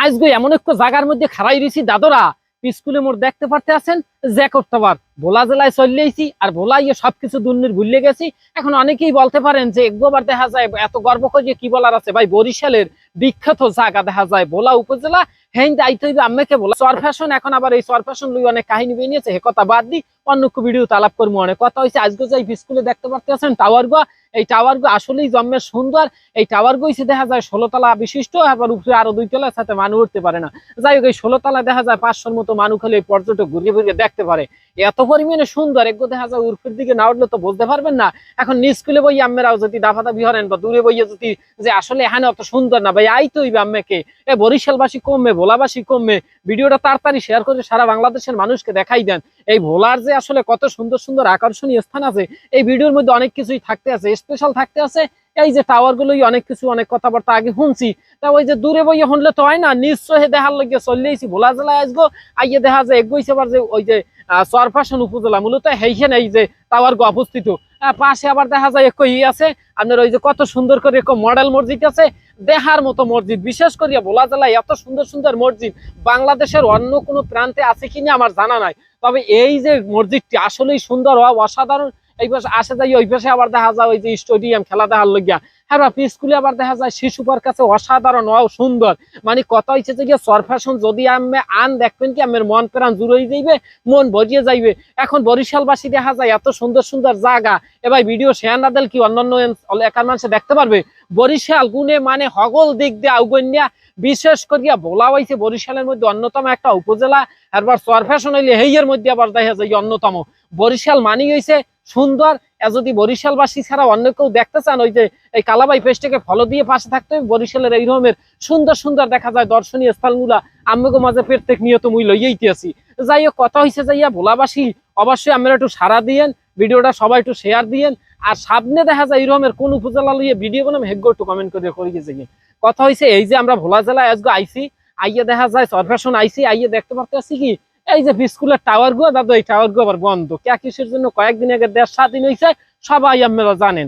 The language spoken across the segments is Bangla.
আজকে এমন একটা জায়গার মধ্যে খাড়াই রয়েছি দাদরা স্কুলে মোর দেখতে পারতে আছেন জ্যাকট টাওয়ার ভোলা জেলায় চলে আইছি আর ভোলা ইয়ে সবকিছু দুর্নীর ভুলে গেছি। এখন অনেকেই বলতে পারেন যে একবার দেখা যায় এত গর্ব করে কি বলার আছে ভাই, বরিশালের বিখ্যাত জায়গা দেখা যায় ভোলা উপজেলা। হ্যাঁ দায়িত্ব হইবে আম্মাকে বলা চর ফ্যাশন। এখন আবার এই চর ফ্যাশন লই অনেক কাহিনী বেরিয়েছে, হে কথা বাদ দি অন্য ভিডিও তালাপ করবো। অনেক কথা হয়েছে আজকে যাই স্কুলে দেখতে পারতে আছেন টাওয়ার গো। এই টাওয়ার গো আসলেই জন্মের সুন্দর। এই টাওয়ার গইছে দেখা যায় 16 তলা বিশিষ্ট, আবার উপরে আরো 2 তলার সাথে মানুষ উঠতে পারে না। যাই হোক এই 16 তলায় দেখা যায় 500-র মতো মানুষ হলে পর্যটক ঘুরিয়ে ঘুরিয়ে দেখতে পারে। এত পরিমাণে সুন্দর একগো দেখা যায় উর্ফের দিকে না উঠলে তো বুঝতে পারবেন না। এখন স্কুলে বই আম্মেরাও যদি দাফাদাফি হরেন বা দূরে বইয়ে যদি যে আসলে এখানে অত সুন্দর না ভাই, আই তো হইবে আম্মেকে। এ বরিশালবাসী কমবে, ভোলাবাসী কমবে, ভিডিওটা তাড়াতাড়ি শেয়ার করে সারা বাংলাদেশের মানুষকে দেখাই দেন এই ভোলার যে আসলে কত সুন্দর সুন্দর আকর্ষণীয় স্থান আছে। এই ভিডিওর মধ্যে অনেক কিছুই থাকতে আছে, স্পেশাল থাকতে আছে। এই যে টাওয়ার গুলোই অনেক কিছু অনেক কথাবার্তা আগে শুনছি, তা ওই যে দূরে বইয়ে শুনলে তো হয় না, নিশ্চয় দেখার লগে চলেছি ভোলা জেলায় আসবো। আইয়ে দেখা যায় এগোইছে আবার যে ওই যে চরফ্যাশন উপজেলা মূলত সেইখানে এই যে টাওয়ার গো অবস্থিত। পাশে আবার দেখা যায় একই আছে আপনার ওই যে কত সুন্দর করে এক মডেল মসজিদ আছে, দেখার মতো মসজিদ। বিশেষ করিয়া ভোলা জেলায় এত সুন্দর সুন্দর মসজিদ বাংলাদেশের অন্য কোনো প্রান্তে আছে কিনা আমার জানা নাই। তবে এই যে মসজিদটি আসলেই সুন্দর অসাধারণ। এই পাশে আসে যাই ওই পাশে আবার দেখা যায় ওই যে স্টেডিয়াম খেলা দেখার লইয়া। হ্যাঁ স্কুলে আবার দেখা যায় শিশু পার্ক কাছে অসাধারণ সুন্দর। মানে কথা হচ্ছে যে চরফ্যাশন যদি আমি আন দেখবেন কি আমার মন প্রাণ জুড়ে যাইবে, মন ভরিয়ে যাইবে। এখন বরিশালবাসী দেখা যায় এত সুন্দর সুন্দর জায়গা, এবার ভিডিও শেয়ার না দিলে কি অন্যান্য এলাকার মানুষ দেখতে পারবে। বরিশাল গুণে মানে হগল দিক দিয়ে আউগন্যা, বিশেষ করিয়া বলা হয়েছে বরিশালের মধ্যে অন্যতম একটা উপজেলা। আবার চরফ্যাশন হইলে হেইয়ের মধ্যে আবার দেখা যায় অন্যতম। বরিশাল মানি হয়েছে সুন্দর। যদি বরিশালবাসী ছাড়া অন্য কেউ দেখতে চান ওই যে এই কালাবাই পেজটাকে ফলো দিয়ে পাশে থাকতে হবে। বরিশালের এই রকমের সুন্দর সুন্দর দেখা যায় দর্শনীয় স্থানগুলা আমগো মাঝে প্রত্যেক নিয়ত মুই লইয়াইতে আছি। যাই হোক কথা হয়েছে যাইয়া ভোলাবাসী অবশ্যই আমরা একটু সাড়া দিয়েন, ভিডিওটা সবাই একটু শেয়ার দিয়েন। আর সামনে দেখা যায় এই রকমের কোন উপজেলা লইয়ে ভিডিও বানাম হেগ্য একটু কমেন্ট করে করিয়েছে। কথা হয়েছে এই যে আমরা ভোলা জেলায় আজকে আইসি, আইয়ে দেখা যায় চরফ্যাশন আইসি, আইয়ে দেখতে পারতে আছি কি এই যে স্কুলের টাওয়ার গুলো দাদা, এই টাওয়ার গুলো আবার বন্ধ কে কিসের জন্য কয়েকদিন আগে দেশ স্বাধীন হয়েছে সবাই আপনারা জানেন।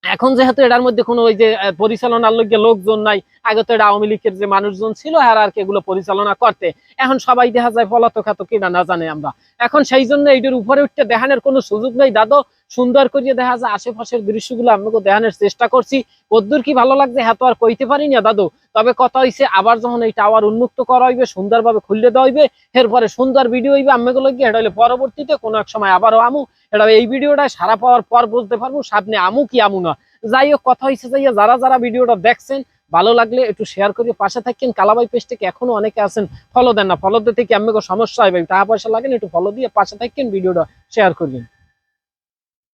এখন যেহেতু এটার মধ্যে কোনো ওই যে পরিচালনার লোকজন নাই, আগে তো এটা আওয়ামী লীগের যে মানুষজন ছিল আর কি এগুলো পরিচালনা করতে, এখন সবাই দেখা যায় পলাতক এত কিনা না জানে আমরা। এখন সেই জন্য এইটার উপরে উঠতে দেখানোর কোনো সুযোগ নেই দাদু। সুন্দর করিয়ে দেখা যায় আশেপাশের দৃশ্যগুলো আপনাকে দেখানোর চেষ্টা করছি। কদ্দূর কি ভালো লাগছে হ্যাঁ তো আর কইতে পারি না দাদু। তবে কথা হয়েছে আবার যখন এই টাওয়ার উন্মুক্ত করা হইবে, সুন্দরভাবে খুললে দেওয়া হইবে, এরপরে সুন্দর ভিডিও হইবে আমাকে গিয়ে এটা হলে পরবর্তীতে কোনো এক সময় আবারও আমু। এটা এই ভিডিওটা সারা পাওয়ার পর বুঝতে পারবো সামনে আমু কি আমু না। যাই হোক কথা হয়েছে যাইয়া যারা যারা ভিডিওটা দেখছেন ভালো লাগলে একটু শেয়ার করে পাশে থাকেন। কালাবাই পেজটাকে এখনো অনেকে আছেন ফলো দেন না, ফলো দিতে কি আমাকে সমস্যা হয় ভাই, টাকা পয়সা লাগে না, একটু ফলো দিয়ে পাশে থাকেন, ভিডিওটা শেয়ার করবেন।